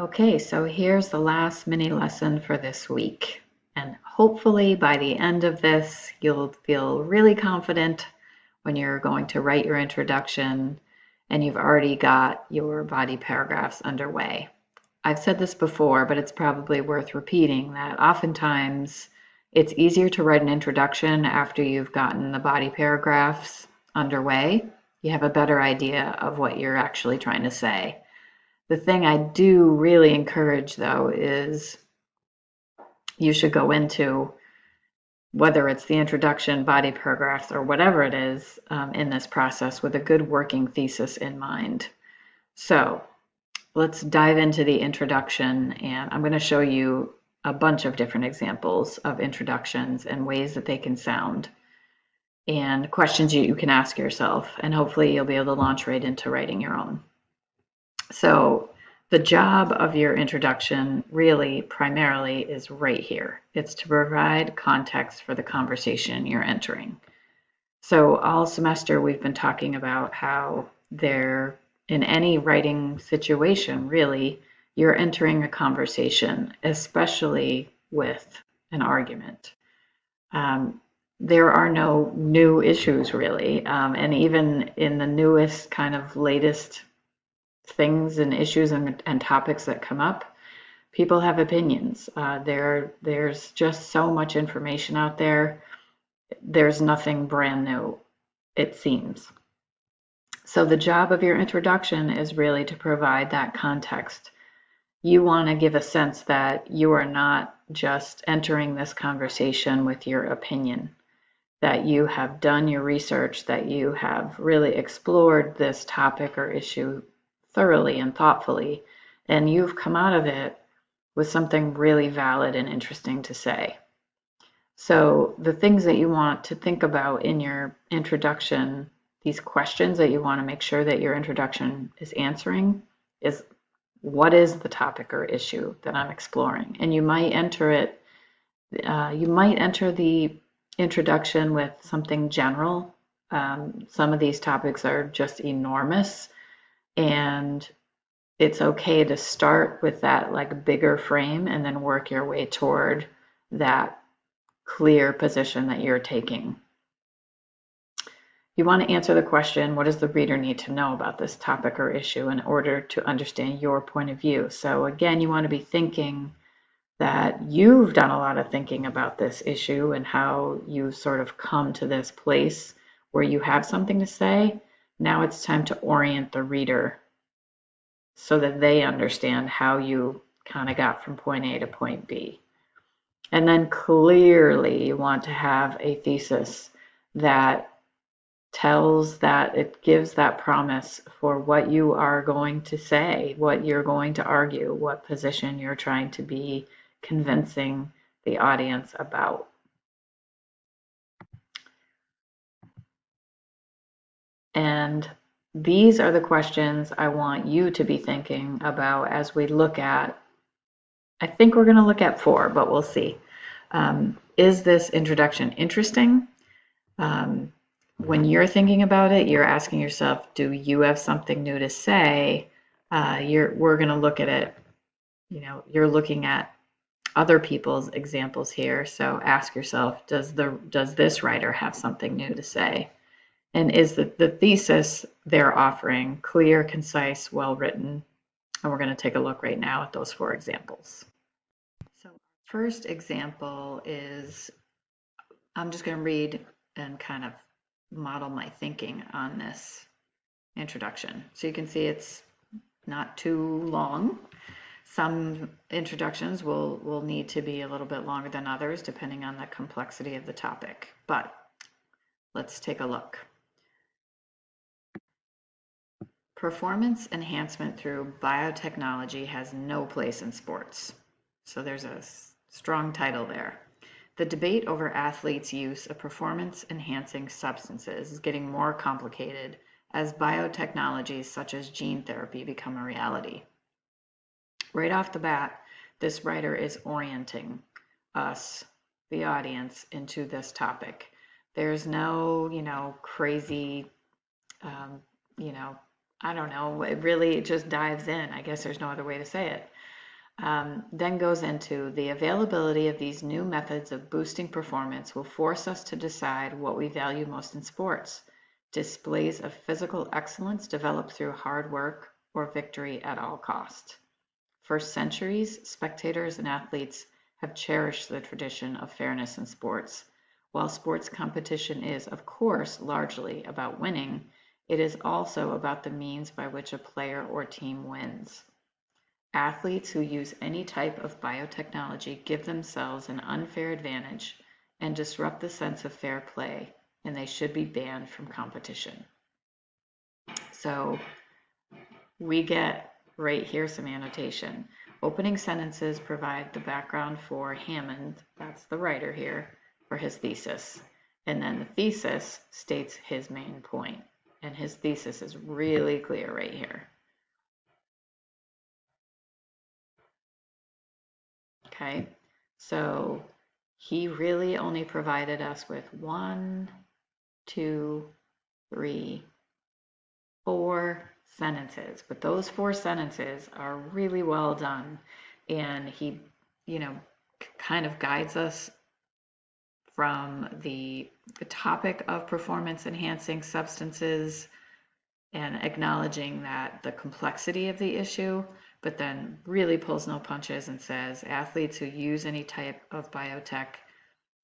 Okay, so here's the last mini lesson for this week. And hopefully by the end of this, you'll feel really confident when you're going to write your introduction and you've already got your body paragraphs underway. I've said this before, but it's probably worth repeating that oftentimes it's easier to write an introduction after you've gotten the body paragraphs underway. You have a better idea of what you're actually trying to say. The thing I do really encourage, though, is you should go into, whether it's the introduction, body paragraphs, or whatever it is in this process, with a good working thesis in mind. So let's dive into the introduction, and I'm going to show you a bunch of different examples of introductions and ways that they can sound, and questions you can ask yourself, and hopefully you'll be able to launch right into writing your own. So the job of your introduction really primarily is right here. It's to provide context for the conversation you're entering. So all semester we've been talking about how in any writing situation, really, you're entering a conversation, especially with an argument. There are no new issues really, and even in the newest kind of latest things and issues and topics that come up, people have opinions. There's just so much information out there. There's nothing brand new, it seems. So the job of your introduction is really to provide that context. You want to give a sense that you are not just entering this conversation with your opinion, that you have done your research, that you have really explored this topic or issue thoroughly and thoughtfully, and you've come out of it with something really valid and interesting to say. So the things that you want to think about in your introduction, these questions that you want to make sure that your introduction is answering, is what is the topic or issue that I'm exploring? And you might enter the introduction with something general. Some of these topics are just enormous, and it's okay to start with that like bigger frame and then work your way toward that clear position that you're taking. You want to answer the question, what does the reader need to know about this topic or issue in order to understand your point of view? So again, you want to be thinking that you've done a lot of thinking about this issue and how you've sort of come to this place where you have something to say. Now it's time to orient the reader so that they understand how you kind of got from point A to point B. And then clearly you want to have a thesis that it gives that promise for what you are going to say, what you're going to argue, what position you're trying to be convincing the audience about. And these are the questions I want you to be thinking about as we look at, I think we're going to look at 4, but we'll see. Is this introduction interesting? When you're thinking about it, you're asking yourself, do you have something new to say? We're going to look at it, you're looking at other people's examples here. So ask yourself, does this writer have something new to say? And is the thesis they're offering clear, concise, well written? And we're going to take a look right now at those 4 examples. So first example is, I'm just going to read and kind of model my thinking on this introduction. So you can see it's not too long. Some introductions will need to be a little bit longer than others depending on the complexity of the topic, but let's take a look. Performance enhancement through biotechnology has no place in sports. So there's a strong title there. The debate over athletes' use of performance-enhancing substances is getting more complicated as biotechnologies such as gene therapy become a reality. Right off the bat, this writer is orienting us, the audience, into this topic. There's no, crazy, I don't know, it really just dives in. I guess there's no other way to say it. Then goes into the availability of these new methods of boosting performance will force us to decide what we value most in sports. Displays of physical excellence developed through hard work or victory at all cost. For centuries, spectators and athletes have cherished the tradition of fairness in sports. While sports competition is, of course, largely about winning, it is also about the means by which a player or team wins. Athletes who use any type of biotechnology give themselves an unfair advantage and disrupt the sense of fair play, and they should be banned from competition. So we get right here some annotation. Opening sentences provide the background for Hammond, that's the writer here, for his thesis. And then the thesis states his main point. And his thesis is really clear right here. Okay, so he really only provided us with 1, 2, 3, 4 sentences, but those 4 sentences are really well done, and he, kind of guides us from the topic of performance enhancing substances and acknowledging that the complexity of the issue, but then really pulls no punches and says athletes who use any type of biotech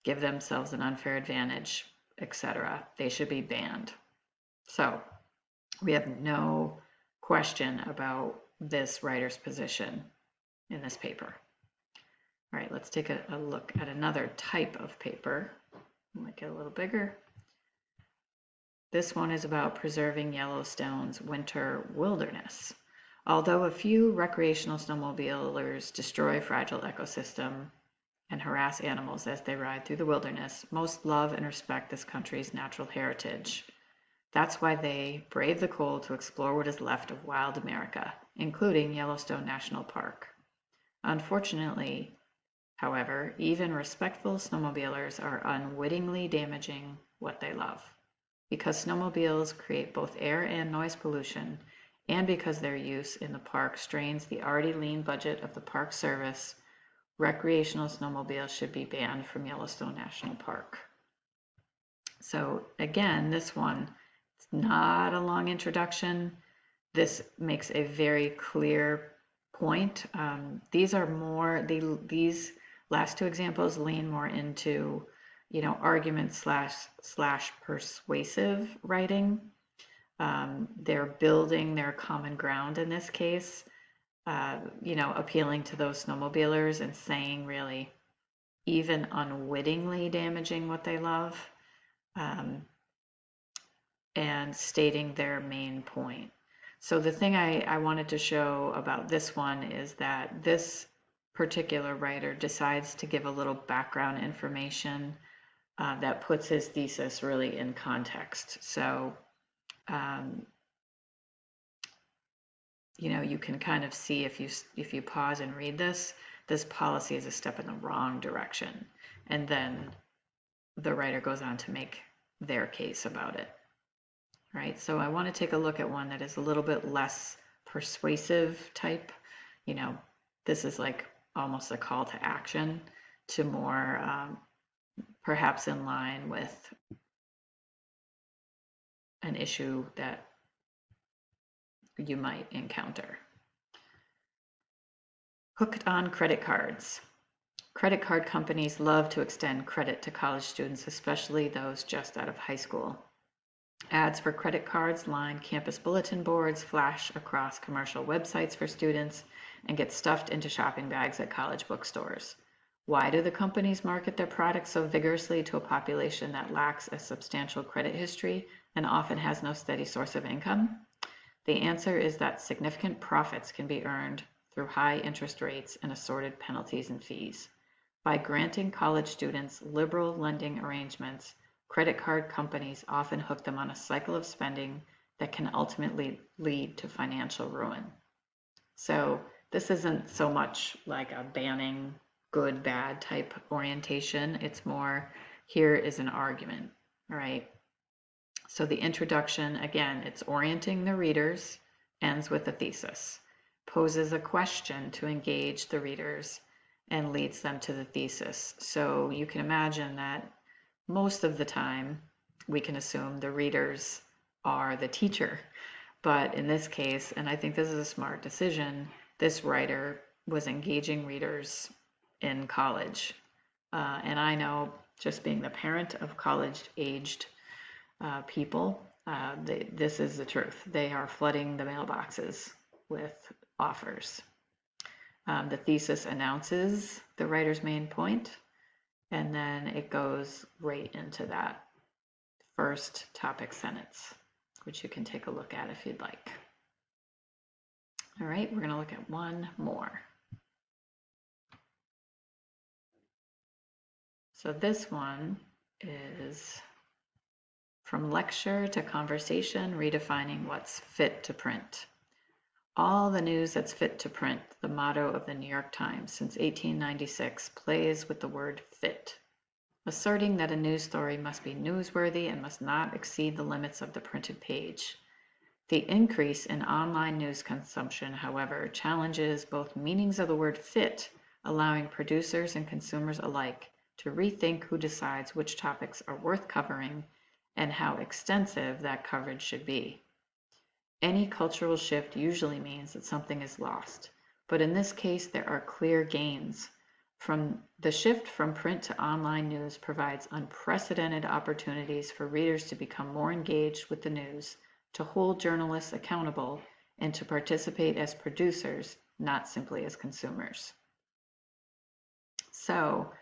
give themselves an unfair advantage, etc. They should be banned. So we have no question about this writer's position in this paper. All right, let's take a look at another type of paper. Make it a little bigger. This one is about preserving Yellowstone's winter wilderness. Although a few recreational snowmobilers destroy fragile ecosystem and harass animals as they ride through the wilderness, most love and respect this country's natural heritage. That's why they brave the cold to explore what is left of wild America, including Yellowstone National Park. Unfortunately, however, even respectful snowmobilers are unwittingly damaging what they love. Because snowmobiles create both air and noise pollution, and because their use in the park strains the already lean budget of the Park Service, recreational snowmobiles should be banned from Yellowstone National Park. So again, this one, it's not a long introduction. This makes a very clear point. These last 2 examples lean more into argument slash persuasive writing. They're building their common ground in this case, appealing to those snowmobilers and saying really even unwittingly damaging what they love, and stating their main point. So the thing I wanted to show about this one is that this particular writer decides to give a little background information that puts his thesis really in context. So, you can kind of see if you pause and read this policy is a step in the wrong direction. And then the writer goes on to make their case about it. Right, so I want to take a look at one that is a little bit less persuasive type. This is like almost a call to action to more perhaps in line with an issue that you might encounter. Hooked on credit cards. Credit card companies love to extend credit to college students, especially those just out of high school. Ads for credit cards line campus bulletin boards, flash across commercial websites for students, and get stuffed into shopping bags at college bookstores. Why do the companies market their products so vigorously to a population that lacks a substantial credit history and often has no steady source of income? The answer is that significant profits can be earned through high interest rates and assorted penalties and fees. By granting college students liberal lending arrangements, credit card companies often hook them on a cycle of spending that can ultimately lead to financial ruin. So this isn't so much like a banning good, bad type orientation. It's more, here is an argument, all right? So the introduction, again, it's orienting the readers, ends with a thesis. poses a question to engage the readers and leads them to the thesis. So you can imagine that most of the time we can assume the readers are the teacher. But in this case, and I think this is a smart decision, this writer was engaging readers in college. And I know, just being the parent of college-aged people, this is the truth. They are flooding the mailboxes with offers. The thesis announces the writer's main point, and then it goes right into that first topic sentence, which you can take a look at if you'd like. All right, we're going to look at one more. So this one is From Lecture to Conversation, Redefining What's Fit to Print. All the news that's fit to print, the motto of the New York Times since 1896, plays with the word fit, asserting that a news story must be newsworthy and must not exceed the limits of the printed page. The increase in online news consumption, however, challenges both meanings of the word fit, allowing producers and consumers alike to rethink who decides which topics are worth covering and how extensive that coverage should be. Any cultural shift usually means that something is lost, but in this case there are clear gains. The shift from print to online news provides unprecedented opportunities for readers to become more engaged with the news, to hold journalists accountable, and to participate as producers, not simply as consumers. So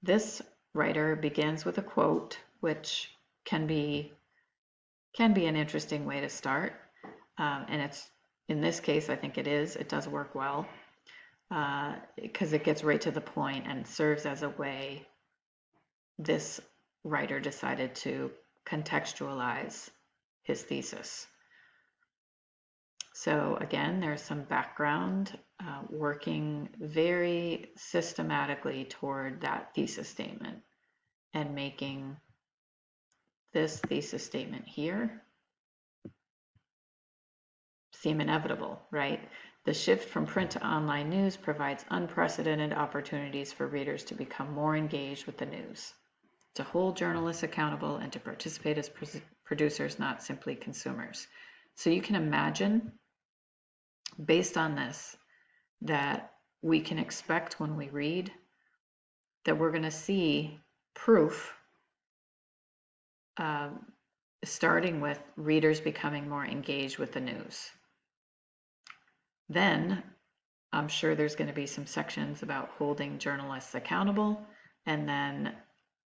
this writer begins with a quote, which can be an interesting way to start. And it's, in this case, I think it does work well, because it gets right to the point and serves as a way this writer decided to contextualize his thesis. So again, there's some background, working very systematically toward that thesis statement and making this thesis statement here seem inevitable, right? The shift from print to online news provides unprecedented opportunities for readers to become more engaged with the news, to hold journalists accountable, and to participate as producers, not simply consumers. So you can imagine, based on this, that we can expect when we read that we're going to see proof, starting with readers becoming more engaged with the news. Then I'm sure there's going to be some sections about holding journalists accountable, and then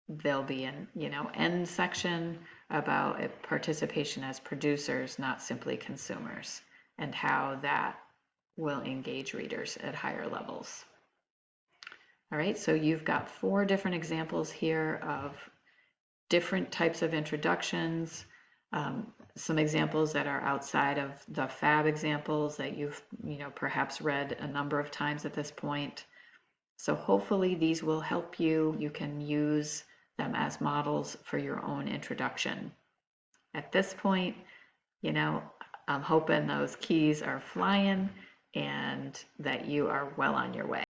there'll be an end section about participation as producers, not simply consumers, and how that will engage readers at higher levels. All right, so you've got 4 different examples here of different types of introductions, some examples that are outside of the fab examples that you've perhaps read a number of times at this point. So hopefully these will help you. You can use them as models for your own introduction. At this point, I'm hoping those keys are flying and that you are well on your way.